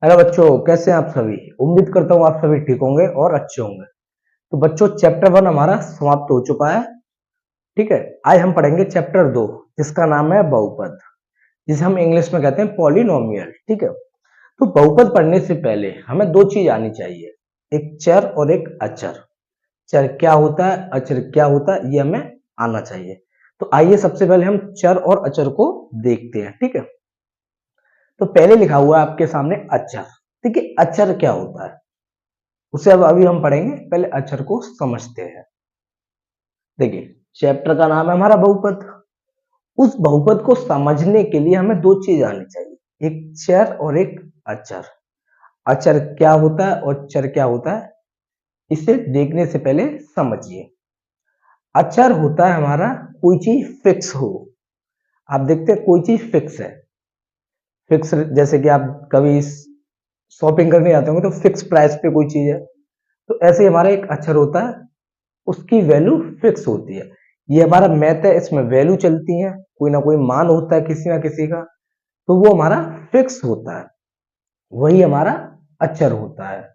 Hello बच्चों, कैसे हैं आप सभी। उम्मीद करता हूँ आप सभी ठीक होंगे और अच्छे होंगे। तो बच्चों, चैप्टर 1 हमारा समाप्त हो चुका है। ठीक है, आज हम पढ़ेंगे चैप्टर 2, जिसका नाम है बहुपद, जिसे हम इंग्लिश में कहते हैं पॉलिनोमियल। ठीक है, तो बहुपद पढ़ने से पहले हमें दो चीज आनी चाहिए, एक चर और एक अचर। चर क्या होता है, अचर क्या होता है, ये हमें आना चाहिए। तो आइए सबसे पहले हम चर और अचर को देखते हैं। ठीक है, तो पहले लिखा हुआ है आपके सामने अचर। ठीक है, अचर क्या होता है उसे अब अभी हम पढ़ेंगे। पहले अक्षर को समझते हैं। देखिए, चैप्टर का नाम है हमारा बहुपद। उस बहुपद को समझने के लिए हमें दो चीज आनी चाहिए, एक चर और एक अचर। अचर क्या होता है और चर क्या होता है, इसे देखने से पहले समझिए। अचर होता है हमारा कोई चीज फिक्स हो। आप देखते हैं कोई चीज फिक्स है। फिक्स जैसे कि आप कभी शॉपिंग करने जाते होंगे तो फिक्स प्राइस पे कोई चीज है, तो ऐसे ही हमारा एक अक्षर होता है, उसकी वैल्यू फिक्स होती है। ये हमारा मैथ है, इसमें वैल्यू चलती है, कोई ना कोई मान होता है किसी ना किसी का, तो वो हमारा फिक्स होता है, वही हमारा अचर होता है।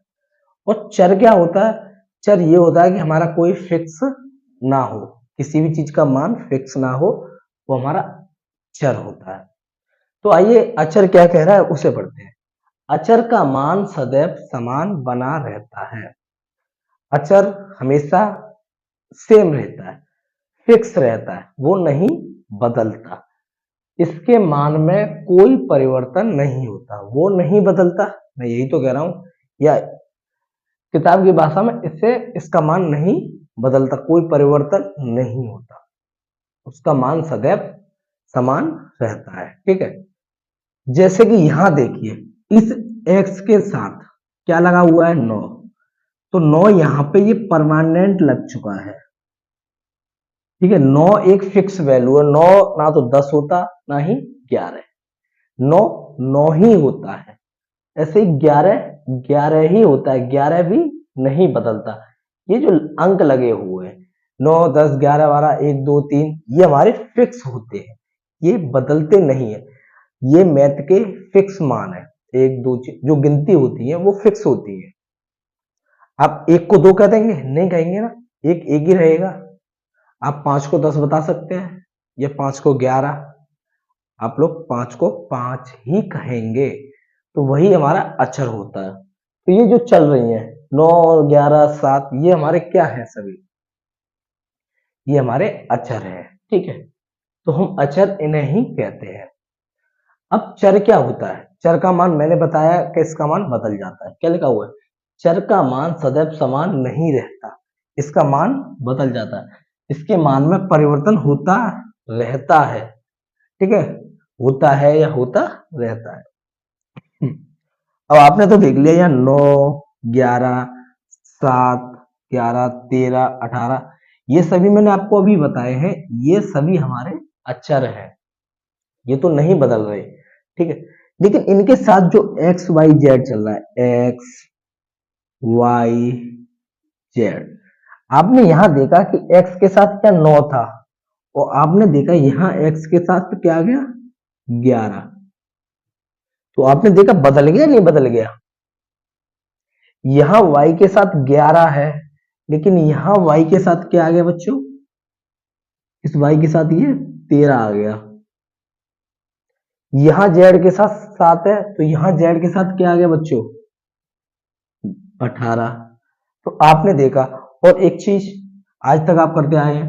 और चर क्या होता है, चर ये होता है कि हमारा कोई फिक्स ना हो, किसी भी चीज का मान फिक्स ना हो, वो हमारा चर होता है। तो आइए अचर क्या कह रहा है उसे पढ़ते हैं। अचर का मान सदैव समान बना रहता है। अचर हमेशा सेम रहता है, फिक्स रहता है, वो नहीं बदलता। इसके मान में कोई परिवर्तन नहीं होता, वो नहीं बदलता। मैं यही तो कह रहा हूं, या किताब की भाषा में इससे इसका मान नहीं बदलता, कोई परिवर्तन नहीं होता, उसका मान सदैव समान रहता है। ठीक है, जैसे कि यहां देखिए, इस x के साथ क्या लगा हुआ है, 9। तो 9 यहाँ पे ये परमानेंट लग चुका है। ठीक है, 9 एक फिक्स वैल्यू है। 9 ना तो 10 होता ना ही 11। 9 9 ही होता है। ऐसे ही 11 11 ही होता है, 11 भी नहीं बदलता। ये जो अंक लगे हुए हैं 9 10 11 12 1 2 3, ये हमारे फिक्स होते हैं, ये बदलते नहीं है। ये मैथ के फिक्स मान है। एक दो जो गिनती होती है वो फिक्स होती है। आप एक को दो कह देंगे, नहीं कहेंगे ना, एक एक ही रहेगा। आप 5 को 10 बता सकते हैं, या 5 को 11, आप लोग 5 को 5 ही कहेंगे। तो वही हमारा अक्षर होता है। तो ये जो चल रही है 9 11 7, ये हमारे क्या है, सभी ये हमारे अक्षर है। ठीक है, तो हम अक्षर इन्हें ही कहते हैं। अब चर क्या होता है, चर का मान मैंने बताया कि इसका मान बदल जाता है। क्या लिखा हुआ है, चर का मान सदैव समान नहीं रहता, इसका मान बदल जाता है, इसके मान में परिवर्तन होता रहता है। ठीक है, होता है या होता रहता है। अब आपने तो देख लिया, यहाँ 9 11 7 11 13 18, ये सभी मैंने आपको अभी बताए हैं, ये सभी हमारे अक्षर हैं, ये तो नहीं बदल रहे। ठीक है, लेकिन इनके साथ जो एक्स वाई जेड चल रहा है, एक्स वाई जेड, आपने यहां देखा कि एक्स के साथ क्या 9 था, और आपने देखा यहां एक्स के साथ क्या आ गया, 11। तो आपने देखा बदल गया नहीं बदल गया। यहां y के साथ 11 है, लेकिन यहां y के साथ क्या आ गया बच्चों, इस y के साथ ये 13 आ गया। यहां z के साथ 7 है, तो यहां z के साथ क्या आ गया बच्चों, 18। तो आपने देखा, और एक चीज आज तक आप करते आए हैं,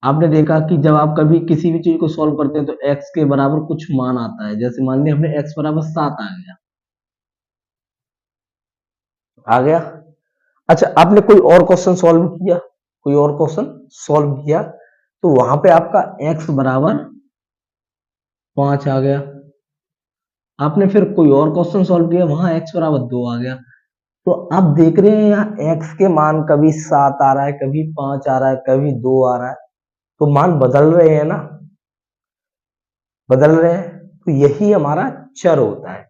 आपने देखा कि जब आप कभी किसी भी चीज को सॉल्व करते हैं तो x के बराबर कुछ मान आता है। जैसे मान लिया हमने x बराबर 7 आ गया। अच्छा, आपने कोई और क्वेश्चन सॉल्व किया, कोई और क्वेश्चन सॉल्व किया, तो वहां पे आपका x बराबर 5 आ गया। आपने फिर कोई और क्वेश्चन सॉल्व किया, वहां x बराबर 2 आ गया। तो आप देख रहे हैं यहाँ x के मान कभी 7 आ रहा है, कभी 5 आ रहा है, कभी 2 आ रहा है, तो मान बदल रहे हैं ना, बदल रहे हैं। तो यही हमारा चर होता है।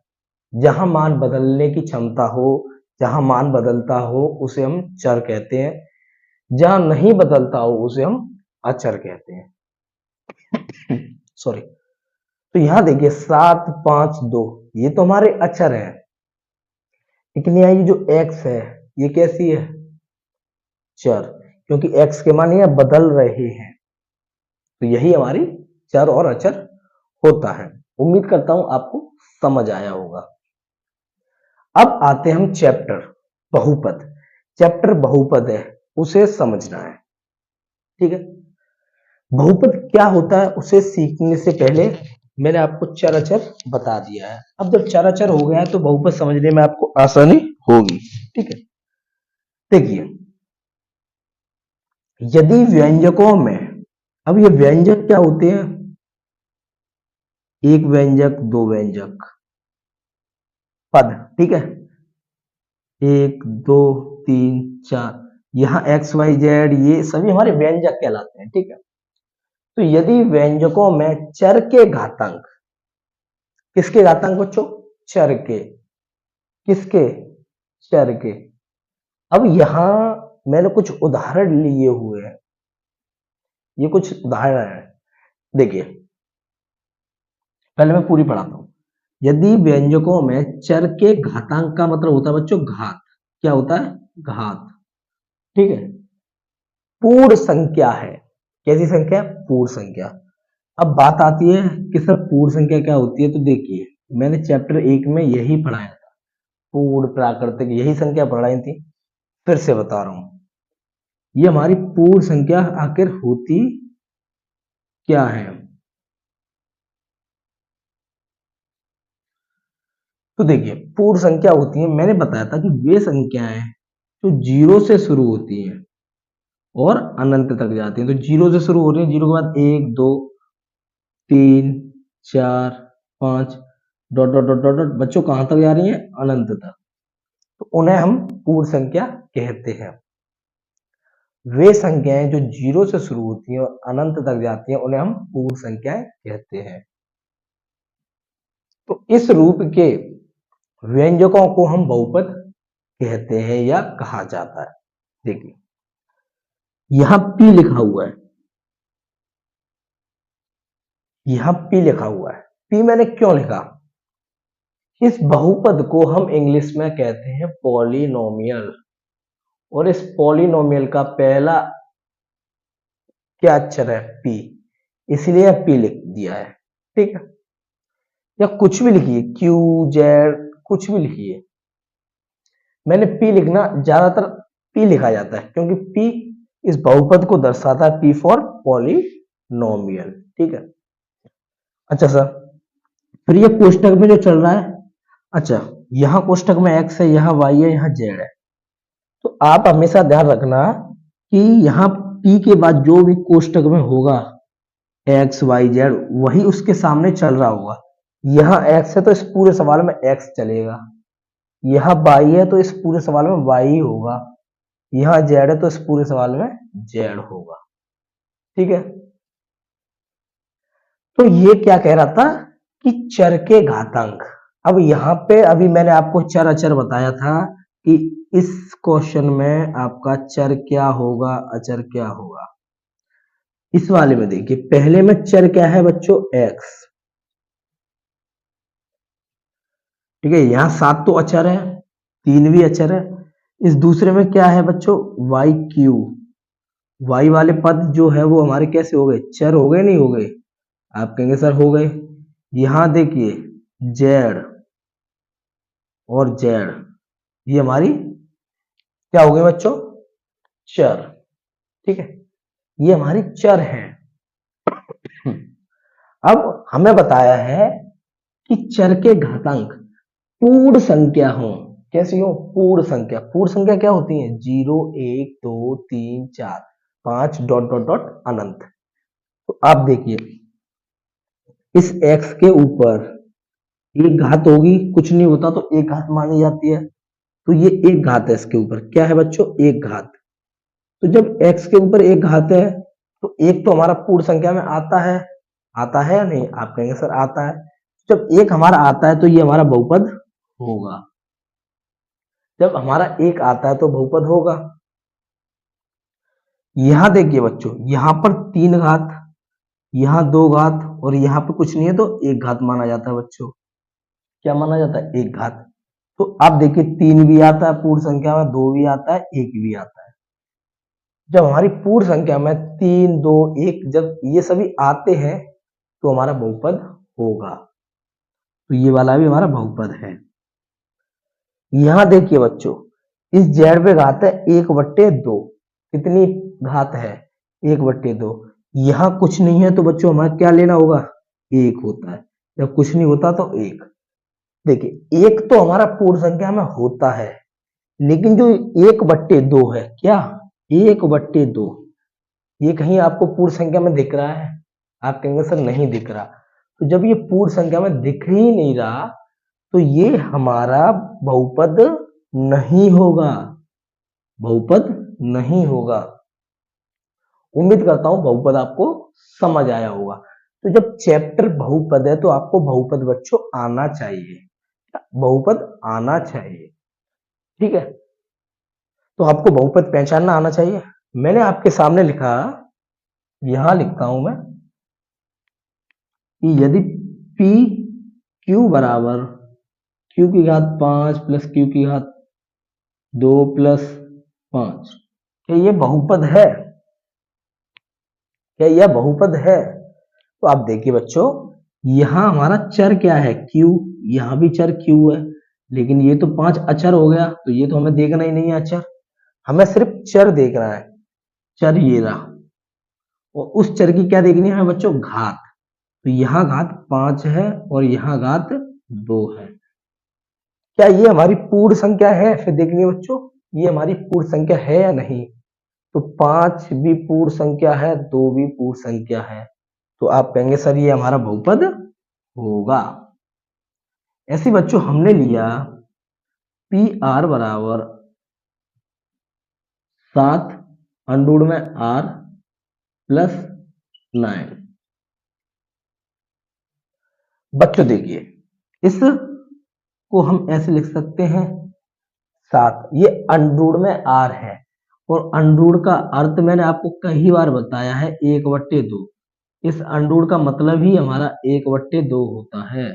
जहां मान बदलने की क्षमता हो, जहां मान बदलता हो, उसे हम चर कहते हैं। जहां नहीं बदलता हो उसे हम अचर कहते हैं। सॉरी। तो यहां देखिए 7 5 2, ये तो हमारे अचर हैं। इतनी आएगी। जो x है ये कैसी है, चर, क्योंकि x के मान ये बदल रहे हैं, तो यही हमारी चर और अचर होता है। उम्मीद करता हूं आपको समझ आया होगा। अब आते हैं हम चैप्टर बहुपद। चैप्टर बहुपद है, उसे समझना है, ठीक है। बहुपद क्या होता है उसे सीखने से पहले मैंने आपको चर अचर बता दिया है। अब जब चर अचर हो गया है तो बहुपद समझने में आपको आसानी होगी, ठीक है। देखिए, यदि व्यंजकों में, अब ये व्यंजक क्या होते हैं, एक व्यंजक, दो व्यंजक, पद, ठीक है, एक दो तीन चार, यहां एक्स वाई जेड ये सभी हमारे व्यंजक कहलाते हैं, ठीक है। तो यदि व्यंजकों में चर के घातांक, किसके घातांक बच्चों, चर के, किसके, चर के। अब यहां मैंने कुछ उदाहरण लिए हुए हैं, ये कुछ उदाहरण है, देखिए पहले मैं पूरी पढ़ाता हूं। यदि व्यंजकों में चर के घातांक का मतलब होता है बच्चों घात, क्या होता है, घात, ठीक है। पूर्ण संख्या है, कैसी संख्या, पूर्ण संख्या। अब बात आती है कि सर पूर्ण संख्या क्या होती है, तो देखिए मैंने चैप्टर 1 में यही पढ़ाया था, पूर्ण प्राकृतिक यही संख्या पढ़ाई थी, फिर से बता रहा हूं। ये हमारी पूर्ण संख्या आखिर होती क्या है, तो देखिए पूर्ण संख्या होती है, मैंने बताया था कि वे संख्याएं जो जीरो से शुरू होती हैं और अनंत तक जाती हैं। तो जीरो से शुरू हो रही है, जीरो के बाद एक दो तीन चार पांच, dot dot dot dot dot, बच्चों कहां तक जा रही है, अनंत तक, तो उन्हें हम पूर्ण संख्या कहते हैं। वे संख्याएं जो जीरो से शुरू होती हैं और अनंत तक जाती हैं उन्हें हम पूर्ण संख्याएं कहते हैं। तो इस रूप के व्यंजकों को हम बहुपद कहते हैं या कहा जाता है। देखिए यहां पी लिखा हुआ है, यहां पी लिखा हुआ है, पी मैंने क्यों लिखा, इस बहुपद को हम इंग्लिश में कहते हैं पॉलिनोमियल, और इस पॉलिनोमियल का पहला क्या अक्षर है, पी, इसलिए पी लिख दिया है, ठीक है। या कुछ भी लिखिए, क्यू जेड कुछ भी लिखिए, मैंने पी लिखना, ज्यादातर पी लिखा जाता है क्योंकि पी इस बहुपद को दर्शाता है, पी फॉर पॉलिनोमियल, ठीक है। अच्छा सर, फिर ये कोष्टक में जो चल रहा है, अच्छा यहां कोष्टक में एक्स है, यहां वाई है, यहां जेड है, तो आप हमेशा ध्यान रखना कि यहाँ पी के बाद जो भी कोष्टक में होगा एक्स वाई जेड वही उसके सामने चल रहा होगा। यहाँ एक्स है तो इस पूरे सवाल में एक्स चलेगा, यहाँ वाई है तो इस पूरे सवाल में वाई होगा, यहाँ जेड है तो इस पूरे सवाल में जेड होगा, ठीक है। तो ये क्या कह रहा था कि चर के घातांक। अब यहाँ पे अभी मैंने आपको चर अचर बताया था कि इस क्वेश्चन में आपका चर क्या होगा, अचर क्या होगा। इस वाले में देखिए पहले में चर क्या है बच्चों, x, ठीक है, यहां 7 तो अचर है, 3 भी अचर है। इस दूसरे में क्या है बच्चों, वाई क्यू, वाई वाले पद जो है वो हमारे कैसे हो गए, चर हो गए, नहीं हो गए, आप कहेंगे सर हो गए। यहां देखिए जेड और जेड, ये हमारी क्या हो गए बच्चों, चर, ठीक है, ये हमारी चर है। अब हमें बताया है कि चर के घातांक पूर्ण संख्या हो, कैसी हो, पूर्ण संख्या। पूर्ण संख्या क्या होती है, 0 1 2 3 4 5 डॉट डॉट डॉट अनंत। तो आप देखिए इस x के ऊपर एक घात होगी, कुछ नहीं होता तो एक घात मानी जाती है, तो ये एक घात है, इसके ऊपर क्या है बच्चों, एक घात। तो जब x के ऊपर एक घात है तो एक तो हमारा पूर्ण संख्या में आता है या नहीं, आप कहेंगे सर आता है। जब एक हमारा आता है तो ये हमारा बहुपद होगा, जब हमारा एक आता है तो बहुपद होगा। यहां देखिए बच्चों, यहां पर 3 घात, यहां 2 घात और यहां पर कुछ नहीं है तो एक घात माना जाता है बच्चों, क्या माना जाता है, एक घात। तो आप देखिए 3 भी आता है पूर्ण संख्या में, 2 भी आता है, 1 भी आता है। जब हमारी पूर्ण संख्या में 3, 2, 1 जब ये सभी आते हैं तो हमारा बहुपद होगा। तो ये वाला भी हमारा बहुपद है। यहां देखिए बच्चों, इस जेड पे घात है 1/2। कितनी घात है? 1/2। यहां कुछ नहीं है तो बच्चों हमारा क्या लेना होगा? 1 होता है। जब कुछ नहीं होता तो 1। देखिए 1 तो हमारा पूर्ण संख्या में होता है, लेकिन जो 1/2 है, क्या 1/2 ये कहीं आपको पूर्ण संख्या में दिख रहा है? आप कहेंगे सर नहीं दिख रहा। तो जब ये पूर्ण संख्या में दिख ही नहीं रहा तो ये हमारा बहुपद नहीं होगा, बहुपद नहीं होगा। उम्मीद करता हूं बहुपद आपको समझ आया होगा। तो जब चैप्टर बहुपद है तो आपको बहुपद बच्चों आना चाहिए, बहुपद आना चाहिए, ठीक है। तो आपको बहुपद पहचानना आना चाहिए। मैंने आपके सामने लिखा, यहां लिखता हूं मैं कि यदि पी क्यू बराबर क्यू की घात 5 प्लस क्यू की घात 2 प्लस 5, क्या ये बहुपद है? क्या यह बहुपद है? तो आप देखिए बच्चों, यहां हमारा चर क्या है? क्यू। यहां भी चर क्यू है, लेकिन ये तो 5 अचर हो गया, तो ये तो हमें देखना ही नहीं है अचर, हमें सिर्फ चर देखना है। चर ये रहा, और उस चर की क्या देखनी है बच्चों? घात। तो यहां घात 5 है और यहां घात 2 है। क्या ये हमारी पूर्ण संख्या है? फिर देखिए बच्चों, ये हमारी पूर्ण संख्या है या नहीं? तो 5 भी पूर्ण संख्या है, 2 भी पूर्ण संख्या है, तो आप कहेंगे सर ये हमारा बहुपद होगा। ऐसे बच्चों हमने लिया पी आर बराबर 7 अंडूड में आर प्लस 9। बच्चों देखिए, इस को हम ऐसे लिख सकते हैं 7, ये अंडूड में आर है, और अंडूड का अर्थ मैंने आपको कई बार बताया है 1/2। इस अंडूड का मतलब ही हमारा 1/2 होता है।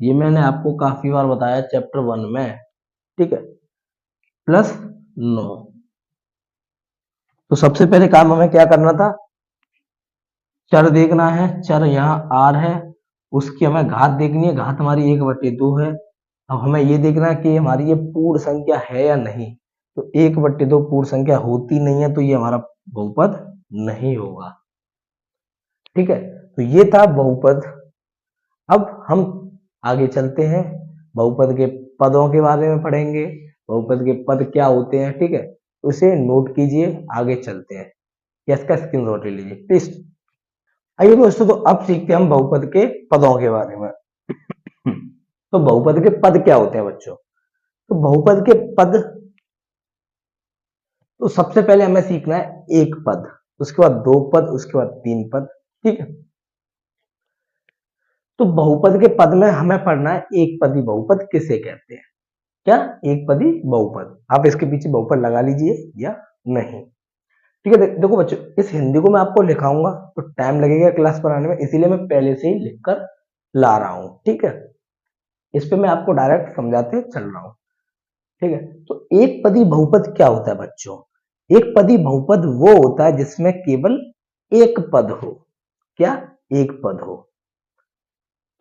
ये मैंने आपको काफी बार बताया चैप्टर 1 में, ठीक है। प्लस 9। तो सबसे पहले काम हमें क्या करना था? चर देखना है। चर यहाँ आर है, उसकी हमें घात देखनी है, घात हमारी 1/2 है। अब हमें ये देखना है कि हमारी ये पूर्ण संख्या है या नहीं। तो 1/2 पूर्ण संख्या होती नहीं है, तो ये हमारा बहुपद नहीं होगा, ठीक है। तो ये था बहुपद। अब हम आगे चलते हैं, बहुपद के पदों के बारे में पढ़ेंगे, बहुपद के पद क्या होते हैं, ठीक है। तो इसे नोट कीजिए, आगे चलते हैं, या इसका स्क्रीनशॉट ले लीजिए प्लीज। आइए दोस्तों, तो अब सीखते हैं हम बहुपद के पदों के बारे में। तो बहुपद के पद क्या होते हैं बच्चों? तो बहुपद के पद, तो सबसे पहले हमें सीखना है एक पद, उसके बाद 2 पद, उसके बाद 3 पद, ठीक है। तो बहुपद के पद में हमें पढ़ना है एक पदी बहुपद किसे कहते हैं। क्या? एक पदी बहुपद। आप इसके पीछे बहुपद लगा लीजिए या नहीं, ठीक है। देखो बच्चों, इस हिंदी को मैं आपको लिखाऊंगा तो टाइम लगेगा क्लास बनाने में, इसीलिए मैं पहले से ही लिखकर ला रहा हूं, ठीक है। इस पे मैं आपको डायरेक्ट समझाते चल रहा हूं, ठीक है। तो एक पदी बहुपद क्या होता है बच्चों? एक पदी बहुपद वो होता है जिसमें केवल एक पद हो। क्या? एक पद हो।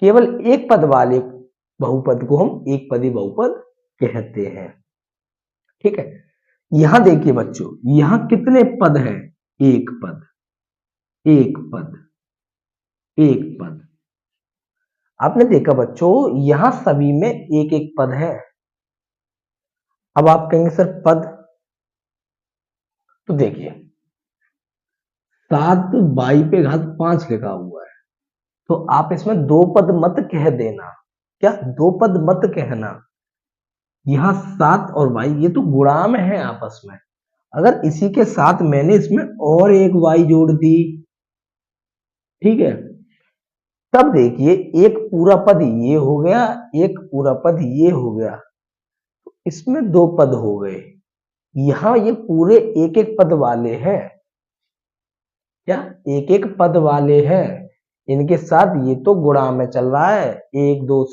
केवल एक पद वाले बहुपद को हम एक पदी बहुपद कहते हैं, ठीक है। यहां देखिए बच्चों, यहां कितने पद हैं? एक पद, एक पद, एक पद। आपने देखा बच्चों, यहां सभी में एक एक पद है। अब आप कहेंगे सर पद, तो देखिए 7 बाई पे घात 5 लिखा हुआ है, तो आप इसमें 2 पद मत कह देना। क्या? 2 पद मत कहना। यहां 7 और y ये तो गुणा में है आपस में, अगर इसी के साथ मैंने इसमें और एक y जोड़ दी, ठीक है, तब देखिए एक पूरा पद ये हो गया, एक पूरा पद ये हो गया, इसमें 2 पद हो गए। यहां ये पूरे एक एक पद वाले हैं। क्या? एक एक पद वाले हैं, इनके साथ ये तो गुणा में चल रहा है, 1 2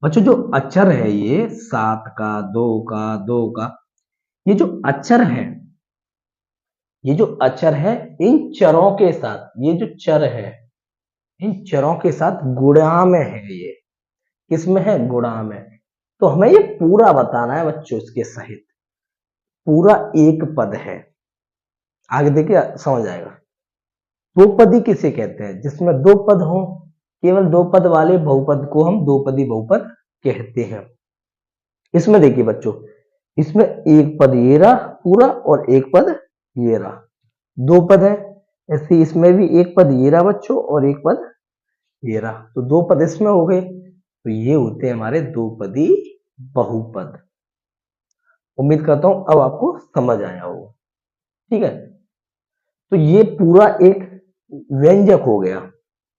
बच्चों जो अक्षर है ये 7 का, 2 का, ये जो अक्षर है, ये जो अक्षर है इन चरों के साथ, ये जो चर है इन चरों के साथ गुणा में है। ये किसमें है? गुणा में। तो हमें ये पूरा बताना है बच्चों, इसके सहित पूरा एक पद है। आगे देखिए समझ आएगा। दो पदी किसे कहते हैं? जिसमें दो पद हो, केवल दो पद वाले बहुपद को हम दो पदी बहुपद कहते हैं। इसमें देखिए बच्चों, इसमें एक पद ये रहा पूरा और एक पद ये रहा, दो पद है। ऐसे इसमें भी एक पद ये रहा बच्चों और एक पद ये रहा, तो दो पद इसमें हो गए, तो ये होते हैं हमारे दो पदी बहुपद। उम्मीद करता हूं अब आपको समझ आया होगा। ठीक है, तो ये पूरा एक व्यंजक हो गया।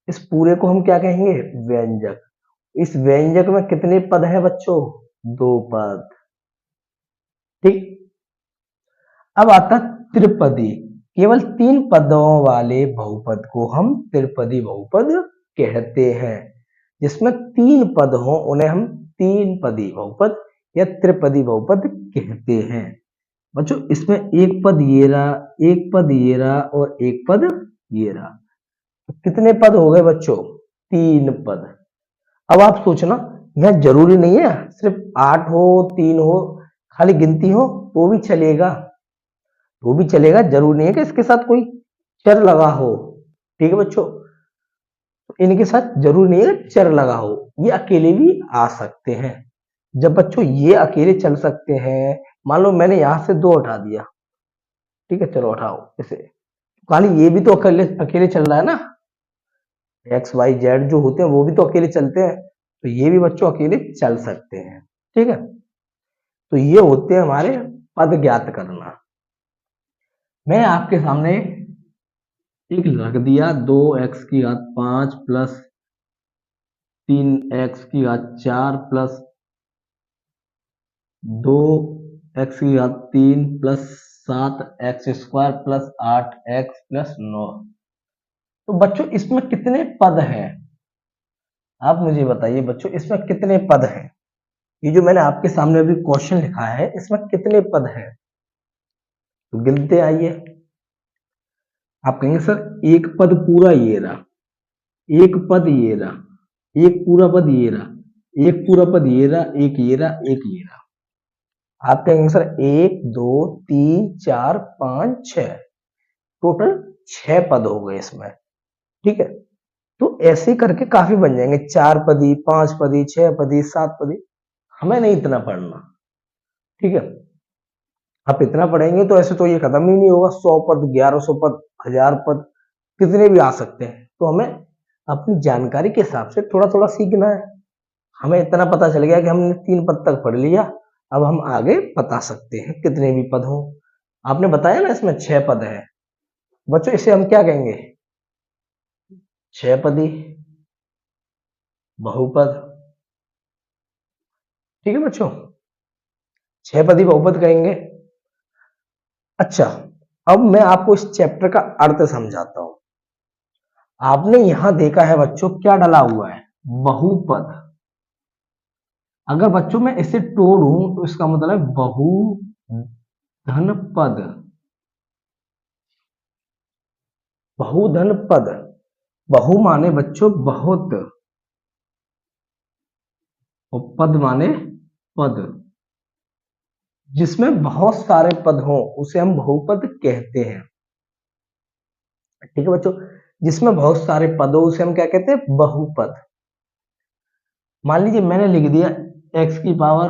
इस पूरे को हम क्या कहेंगे? व्यंजक। इस व्यंजक में कितने पद हैं बच्चों? दो पद। ठीक, अब आता त्रिपदी। केवल तीन पदों वाले बहुपद को हम त्रिपदी बहुपद कहते हैं। जिसमें तीन पद हो उन्हें हम तीन पदी बहुपद या त्रिपदी बहुपद कहते हैं। बच्चों इसमें एक पद ये रहा, एक पद ये रहा और एक पद ये रहा, तो कितने पद हो गए बच्चों? तीन पद। अब आप सोचना, यह जरूरी नहीं है सिर्फ 8 हो 3 हो, खाली गिनती हो तो भी चलेगा, तो भी चलेगा। जरूरी नहीं है कि इसके साथ कोई चर लगा हो। ठीक है बच्चों, इनके साथ जरूर नहीं है चर लगा हो, ये अकेले भी आ सकते हैं। जब बच्चों ये अकेले चल सकते हैं, मान लो मैंने यहां से 2 हटा दिया, ठीक है चलो हटाओ इसे, खाली ये भी तो अकेले अकेले चल रहा है ना। एक्स वाई जेड जो होते हैं वो भी तो अकेले चलते हैं, तो ये भी बच्चों अकेले चल सकते हैं। ठीक है, तो ये होते हैं हमारे पद ज्ञात करना। मैं आपके सामने एक रख दिया, 2x⁵ plus 3x⁴ plus 2x⁵ plus 7x² plus 8x plus 9। तो बच्चों इसमें कितने पद हैं? आप मुझे बताइए बच्चों, इसमें कितने पद हैं? ये जो मैंने आपके सामने अभी क्वेश्चन लिखा है, इसमें कितने पद हैं? तो गिनते आइए। आप कहेंगे सर एक पद पूरा ये रहा, एक पद ये रहा, एक पूरा पद ये रहा, एक पूरा पद ये रहा, एक ये रहा, एक ये रहा। आप कहेंगे सर 1 2 3 4 5 6, टोटल 6 पद हो गए इसमें। ठीक है, तो ऐसे करके काफी बन जाएंगे, 4 पदी, 5 पदी, 6 पदी, 7 पदी। हमें नहीं इतना पढ़ना। ठीक है, आप इतना पढ़ेंगे तो ऐसे तो ये खत्म ही नहीं होगा। 100 पद, 1100 पद, 1000 पद, कितने भी आ सकते हैं। तो हमें अपनी जानकारी के हिसाब से थोड़ा थोड़ा सीखना है। हमें इतना पता चल गया कि हमने 3 पद तक पढ़ लिया, अब हम आगे बता सकते हैं कितने भी पद हो। आपने बताया ना इसमें 6 पद है बच्चों, इसे हम क्या कहेंगे? 6 पदी बहुपद। ठीक है बच्चों, 6 पदी बहुपद कहेंगे। अच्छा, अब मैं आपको इस चैप्टर का अर्थ समझाता हूं। आपने यहां देखा है बच्चों क्या डला हुआ है? बहुपद। अगर बच्चों मैं इसे तोड़ूं तो इसका मतलब है बहुधन पद। बहुधन पद, बहु माने बच्चों बहुत और पद माने पद। जिसमें बहुत सारे पद हों उसे हम बहुपद कहते हैं। ठीक है बच्चों, जिसमें बहुत सारे पद हो उसे हम क्या कहते हैं? बहुपद। मान लीजिए मैंने लिख दिया x की पावर,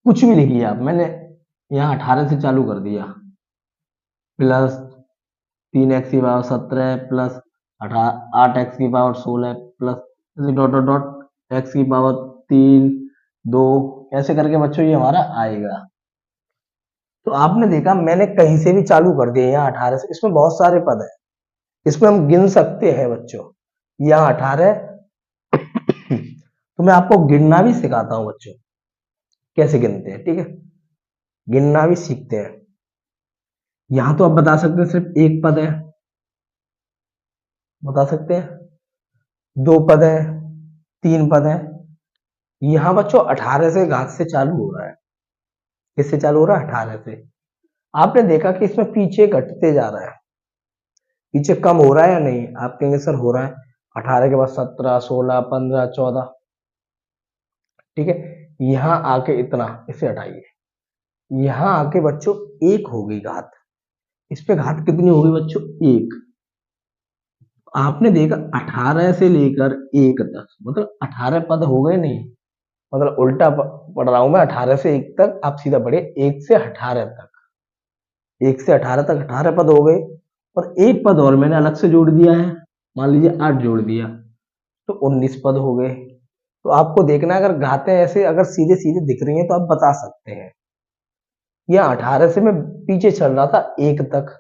कुछ भी लिख लिया मैंने, यहाँ 18 से चालू कर दिया, प्लस 3x की पावर 17 प्लस 8x की power 16 plus dot dot dot x की पावर 3 2, ऐसे करके बच्चों ये हमारा आएगा। तो आपने देखा मैंने कहीं से भी चालू कर दिया, यहाँ 18 से, इसमें बहुत सारे पद है, इसमें हम गिन सकते हैं बच्चों। यहाँ 18 तो मैं आपको गिनना भी सिखाता हूं बच्चों, कैसे गिनते हैं। ठीक है, गिनना भी सीखते हैं। यहां तो आप बता सकते हैं सिर्फ एक पद है, बता सकते हैं। 2 पद है, 3 पद है। यहाँ बच्चों 18 से घात से चालू हो रहा है। किससे चालू हो रहा है? 18 से। आपने देखा कि इसमें पीछे घटते जा रहा है, पीछे कम हो रहा है या नहीं? आप कहेंगे सर हो रहा है। 18 के बाद 17, 16, 15, 14, ठीक है। यहाँ आके इतना, इसे हटाइए। यहाँ आके बच्चों 1 हो गई घात। इस पे घात कितनी होगी बच्चों? 1। आपने देखा 18 से लेकर 1 तक, मतलब 18 पद हो गए नहीं, मतलब उल्टा पढ़ रहा हूं मैं। 18 से 1 तक आप सीधा पढ़े, 1 से 18 तक, 1 से 18 तक 18 पद हो गए। और एक पद और मैंने अलग से जोड़ दिया है, मान लीजिए 8 जोड़ दिया, तो 19 पद हो गए। तो आपको देखना है, अगर घातें ऐसे अगर सीधे सीधे दिख रही हैं तो आप बता सकते हैं। या 18 से मैं पीछे चल रहा था 1 तक,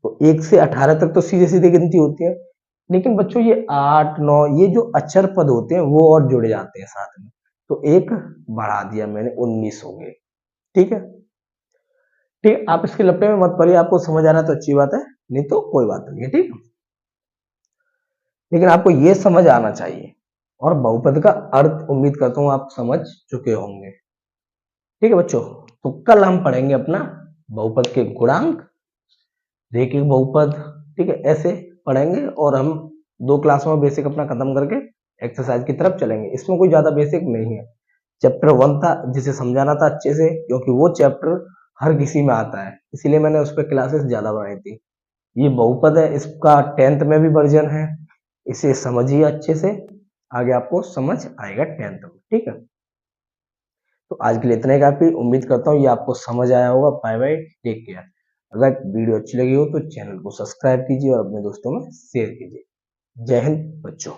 तो 1 से 18 तक तो सीधे सीधे गिनती होती है। लेकिन बच्चों ये 8, 9 ये जो अक्षर पद होते हैं वो और जुड़ जाते हैं साथ में, तो 1 बढ़ा दिया मैंने, 19 हो गए। ठीक है, ठीक। आप इसके लपटे में मत पड़िए, आपको समझ आ रहा है तो अच्छी बात है, नहीं तो कोई बात नहीं है, ठीक। लेकिन आपको ये समझ आना चाहिए, और बहुपद का अर्थ उम्मीद करता हूं आप समझ चुके होंगे। ठीक है बच्चों, तो कल हम पढ़ेंगे अपना बहुपद के गुणांक, रेखिक बहुपद, ठीक है, ऐसे पढ़ेंगे। और हम 2 क्लास में बेसिक अपना खत्म करके एक्सरसाइज की तरफ चलेंगे। इसमें कोई ज्यादा बेसिक नहीं है। चैप्टर 1 था जिसे समझाना था अच्छे से, क्योंकि वो चैप्टर हर किसी में आता है, इसीलिए मैंने उस पर क्लासेस ज्यादा बनाई थी। ये बहुपद है, इसका 10th में भी वर्जन है, इसे समझिए अच्छे से, आगे आपको समझ आएगा 10th में। ठीक है, तो आज के लिए इतना ही काफी। उम्मीद करता हूँ ये आपको समझ आया होगा। Bye bye, take care. अगर वीडियो अच्छी लगी हो तो चैनल को सब्सक्राइब कीजिए और अपने दोस्तों में शेयर कीजिए। जय हिंद बच्चों।